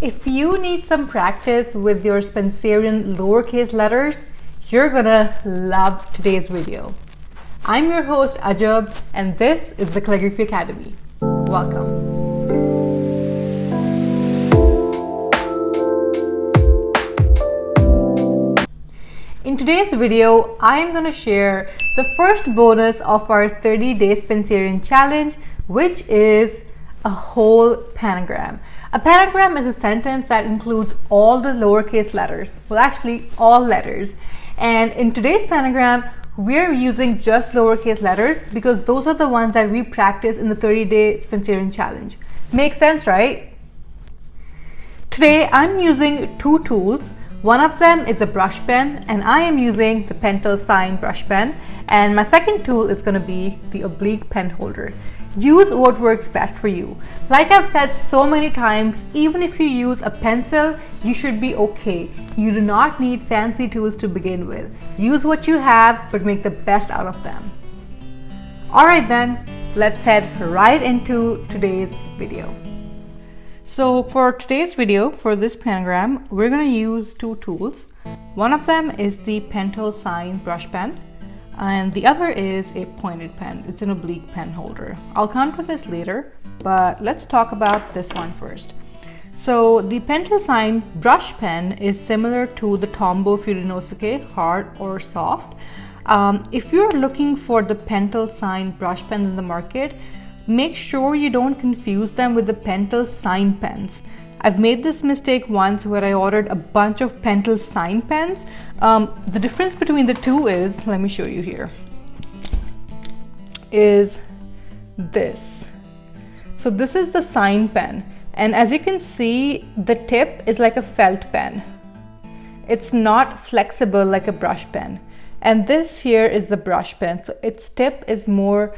if you need some practice with your Spencerian lowercase letters, you're gonna love today's video. I'm your host Ajab, and this is the Calligraphy Academy. Welcome. In today's video, I am going to share the first bonus of our 30-day Spencerian challenge, which is a whole panagram. A panagram is a sentence that includes all the lowercase letters, well actually all letters. And in today's panagram, we're using just lowercase letters because those are the ones that we practice in the 30-day Spencerian challenge. Makes sense, right? Today I'm using two tools. One of them is a brush pen, and I am using the Pentel Sign brush pen, and my second tool is going to be the Oblique Pen holder. Use what works best for you. Like I've said so many times, even if you use a pencil, you should be okay. You do not need fancy tools to begin with. Use what you have, but make the best out of them. Alright then, let's head right into today's video. So for today's video, for this panagram, we're going to use two tools. One of them is the Pentel Sign brush pen, and the other is a pointed pen. It's an oblique pen holder. I'll come to this later, but let's talk about this one first. So the Pentel Sign brush pen is similar to the Tombow Furinosuke, hard or soft. If you're looking for the Pentel Sign brush pen in the market, make sure you don't confuse them with the Pentel Sign pens. I've made this mistake once where I ordered a bunch of Pentel Sign pens. The difference between the two is, let me show you here, is this. So this is the Sign pen, and as you can see, the tip is like a felt pen. It's not flexible like a brush pen. And this here is the brush pen. So its tip is more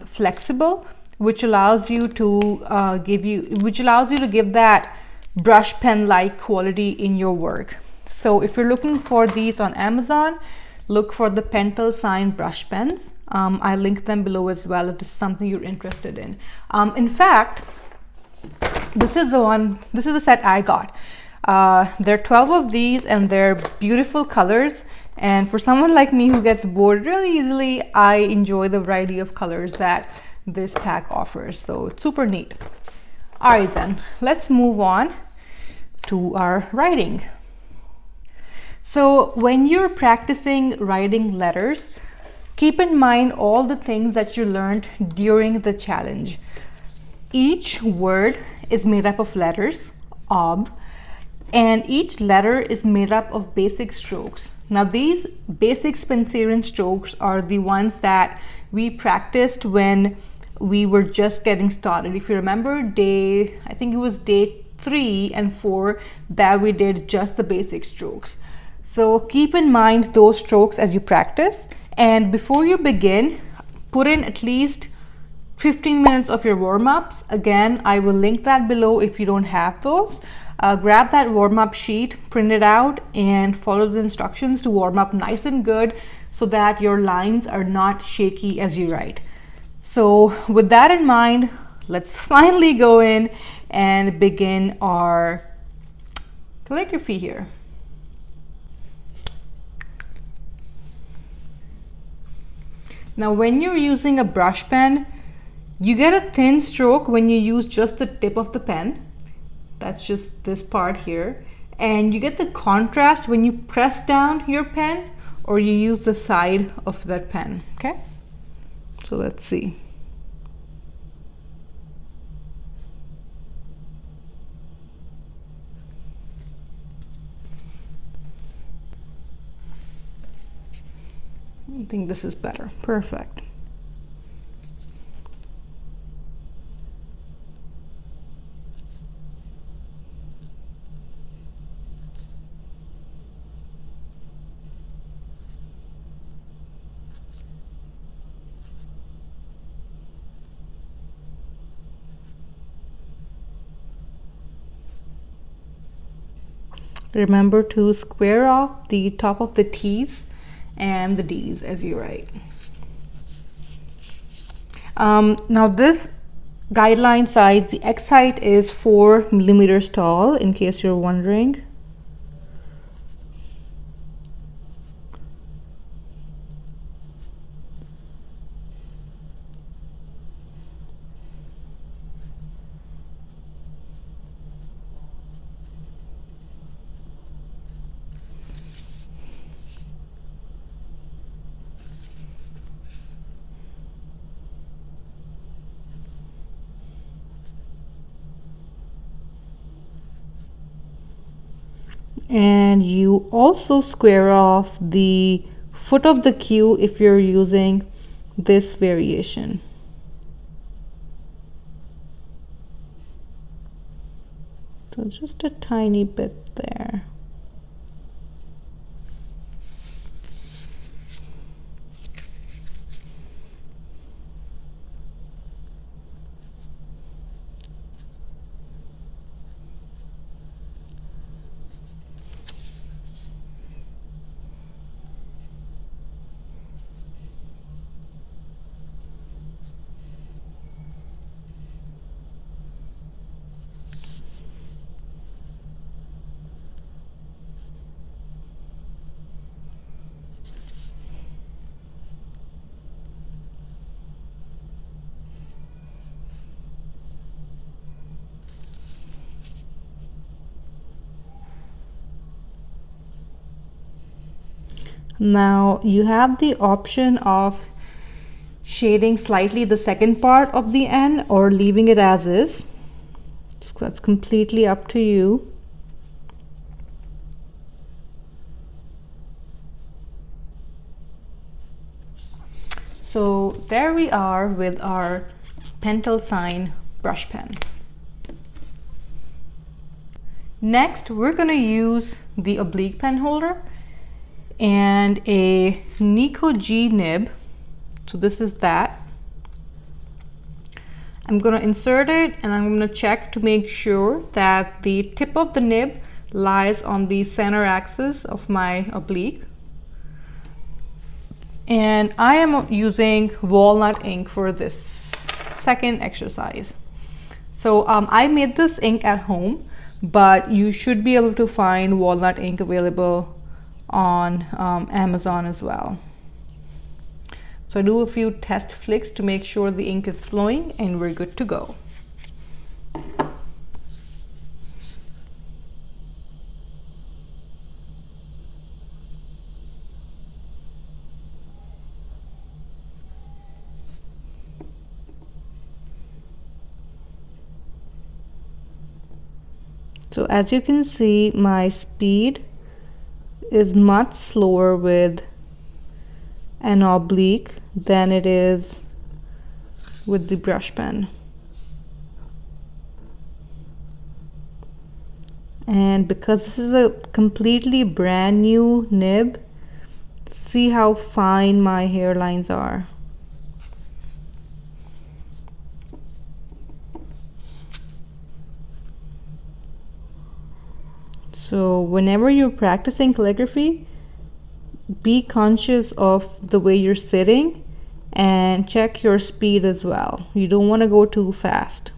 flexible, which allows you to give that brush pen like quality in your work. So if you're looking for these on Amazon, look for the Pentel Sign brush pens. I link them below as well if this is something you're interested in. In fact, this is the set I got. There are 12 of these, and they're beautiful colors. And for someone like me who gets bored really easily, I enjoy the variety of colors that this pack offers. So it's super neat. All right then, let's move on to our writing. So when you're practicing writing letters, keep in mind all the things that you learned during the challenge. Each word is made up of letters, ob, and each letter is made up of basic strokes. Now these basic Spencerian strokes are the ones that we practiced when we were just getting started. If you remember I think it was day 3 and 4 that we did just the basic strokes. So keep in mind those strokes as you practice, and before you begin, put in at least 15 minutes of your warm-ups. Again, I will link that below if you don't have those. Grab that warm-up sheet, print it out, and follow the instructions to warm up nice and good so that your lines are not shaky as you write. So with that in mind, let's finally go in and begin our calligraphy here. Now when you're using a brush pen, you get a thin stroke when you use just the tip of the pen. That's just this part here. And you get the contrast when you press down your pen or you use the side of that pen, okay? So let's see. I think this is better. Perfect. Remember to square off the top of the T's and the D's as you write. Now this guideline size. The X height is 4 millimeters tall, in case you're wondering. And you also square off the foot of the Q if you're using this variation. So just a tiny bit there. Now you have the option of shading slightly the second part of the N or leaving it as is. So that's completely up to you. So there we are with our Pentel Sign brush pen. Next, we're going to use the oblique pen holder and a Nico G nib. So this is that. I'm going to insert it and I'm going to check to make sure that the tip of the nib lies on the center axis of my oblique. And I am using walnut ink for this second exercise. So I made this ink at home, but you should be able to find walnut ink available on Amazon as well. So I do a few test flicks to make sure the ink is flowing and we're good to go. So as you can see, my speed is much slower with an oblique than it is with the brush pen. And because this is a completely brand new nib, see how fine my hairlines are. So whenever you're practicing calligraphy, be conscious of the way you're sitting and check your speed as well. You don't want to go too fast.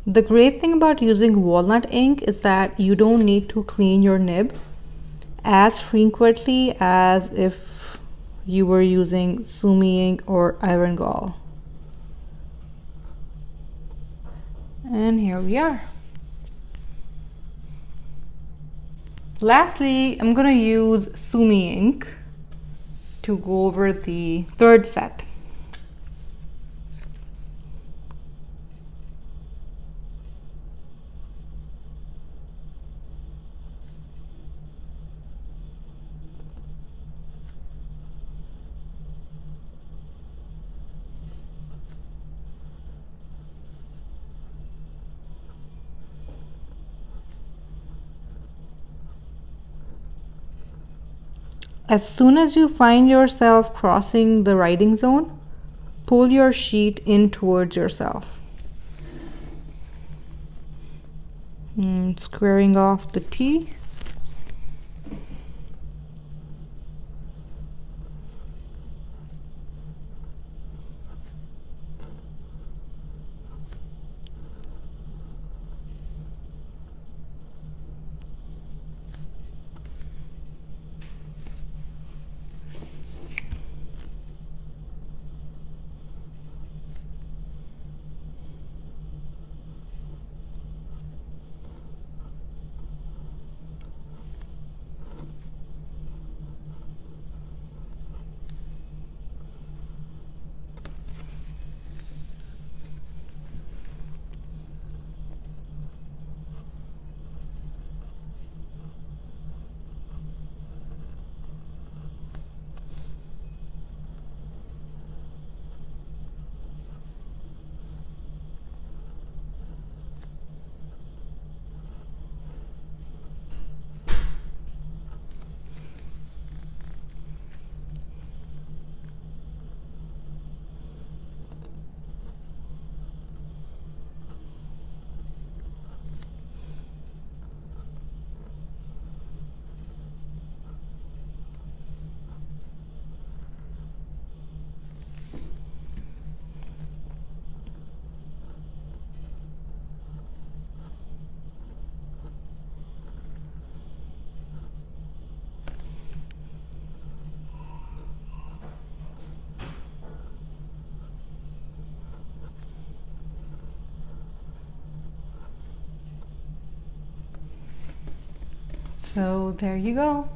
The great thing about using walnut ink is that you don't need to clean your nib as frequently as if you were using sumi ink or iron gall. And here we are. Lastly, I'm going to use sumi ink to go over the third set. As soon as you find yourself crossing the writing zone, pull your sheet in towards yourself. Squaring off the T. So there you go.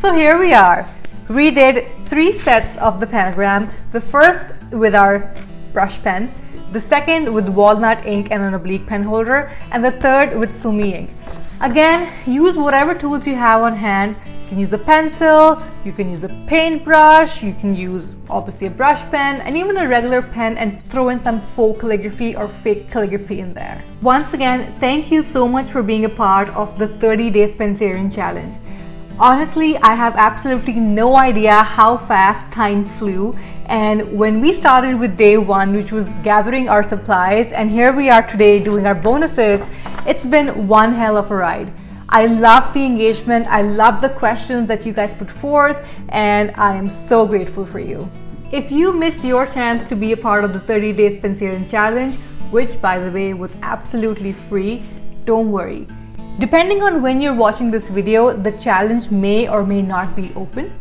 So here we are. We did 3 sets of the pentagram. The first with our brush pen, the second with walnut ink and an oblique pen holder, and the third with sumi ink. Again, use whatever tools you have on hand. You can use a pencil, you can use a paintbrush, you can use obviously a brush pen and even a regular pen, and throw in some faux calligraphy or fake calligraphy in there. Once again, thank you so much for being a part of the 30-day Spencerian challenge. Honestly, I have absolutely no idea how fast time flew, and when we started with day 1, which was gathering our supplies, and here we are today doing our bonuses, it's been one hell of a ride. I love the engagement, I love the questions that you guys put forth, and I am so grateful for you. If you missed your chance to be a part of the 30-day Spencerian challenge, which by the way was absolutely free, don't worry. Depending on when you're watching this video, the challenge may or may not be open.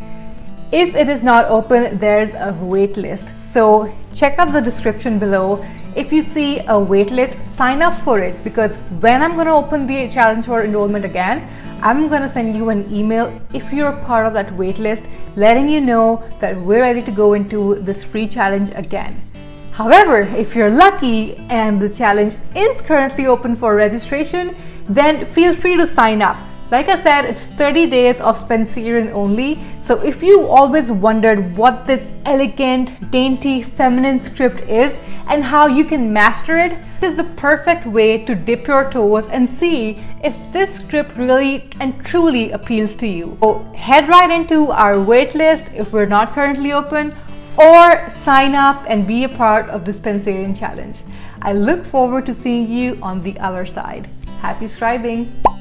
If it is not open, there's a wait list. So check out the description below. If you see a wait list, sign up for it, because when I'm going to open the challenge for enrollment again, I'm going to send you an email if you're part of that wait list, letting you know that we're ready to go into this free challenge again. However, if you're lucky and the challenge is currently open for registration, then feel free to sign up. Like I said, it's 30 days of Spencerian only. So if you always wondered what this elegant, dainty, feminine script is and how you can master it, this is the perfect way to dip your toes and see if this script really and truly appeals to you. So head right into our waitlist if we're not currently open, or sign up and be a part of the Spencerian challenge. I look forward to seeing you on the other side. Happy scribing!